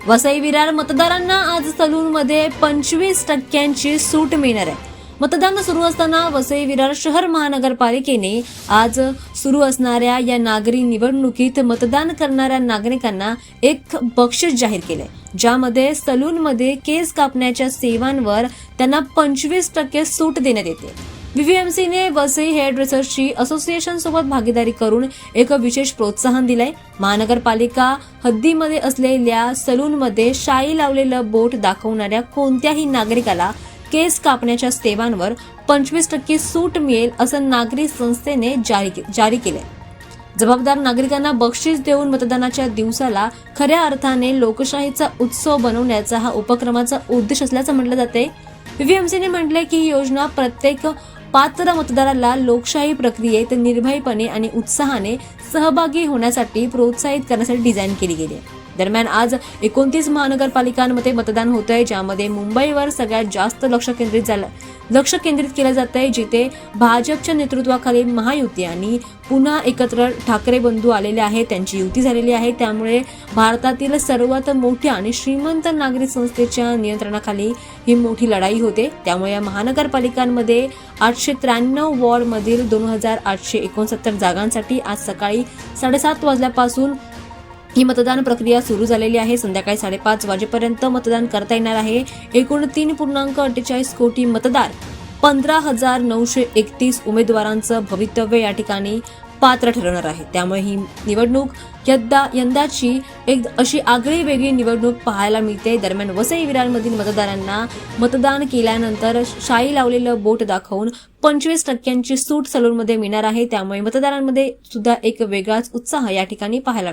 वसई विरार मतदारांना आज सलूनमध्ये 25% सूट मिळणार आहे. मतदान सुरू असताना वसई विरार शहर महानगरपालिकेने आज सुरू असणाऱ्या या नागरी निवडणुकीत मतदान करणाऱ्या नागरिकांना एक बक्षीस जाहीर केलंय, ज्यामध्ये सलूनमध्ये केस कापण्याच्या सेवांवर त्यांना 25% सूट देण्यात येते. व्हीव्हीएमसीने वसई हेअर ड्रेसर्सची असोसिएशन सोबत भागीदारी करून एक विशेष प्रोत्साहन दिलंय. महानगरपालिका हद्दीमध्ये असलेल्या सलूनमध्ये शाई लावलेलं बोट दाखवणाऱ्या कोणत्याही नागरिकाला केस कापण्याच्या सेवांवर 25% सूट मिळेल असं नागरी संस्थेने जारी केलंय. जबाबदार नागरिकांना बक्षीस देऊन मतदानाच्या दिवसाला खऱ्या अर्थाने लोकशाहीचा उत्सव बनवण्याचा हा उपक्रमाचा उद्देश असल्याचं म्हटलं जाते. व्हीव्हीएमसीने म्हटलंय की ही योजना प्रत्येक पात्र मतदाराला लोकशाही प्रक्रियेत निर्भयपणे आणि उत्साहाने सहभागी होण्यासाठी प्रोत्साहित करण्यासाठी डिझाईन केली गेली आहे. दरम्यान आज 29 महानगरपालिकांमध्ये मतदान होत आहे, ज्यामध्ये मुंबईवर सगळ्यात जास्त लक्ष केंद्रित केलं जात आहे, जिथे भाजपच्या नेतृत्वाखाली महायुती आणि पुन्हा एकत्र ठाकरे बंधू आलेले आहेत, त्यांची युती झालेली आहे. त्यामुळे भारतातील सर्वात मोठ्या आणि श्रीमंत नागरी संस्थेच्या नियंत्रणाखाली ही मोठी लढाई होते. त्यामुळे या महानगरपालिकांमध्ये 893 वॉर्डमधील 2869 जागांसाठी आज सकाळी 7:30 वाजल्यापासून ही मतदान प्रक्रिया सुरू झालेली आहे. संध्याकाळी 5:30 वाजेपर्यंत मतदान करता येणार आहे. एकूण 3.48 कोटी मतदार 15,931 उमेदवारांचं भवितव्य या ठिकाणी पात्र ठरणार आहे. त्यामुळे ही निवडणूक यंदाची एक अशी आगळी वेगळी निवडणूक पाहायला मिळते. दरम्यान वसई विरारमधील मतदारांना मतदान केल्यानंतर शाई लावलेलं बोट दाखवून 25% सूट सलूनमध्ये मिळणार आहे. त्यामुळे मतदारांमध्ये सुद्धा एक वेगळाच उत्साह या ठिकाणी पाहायला मिळतो.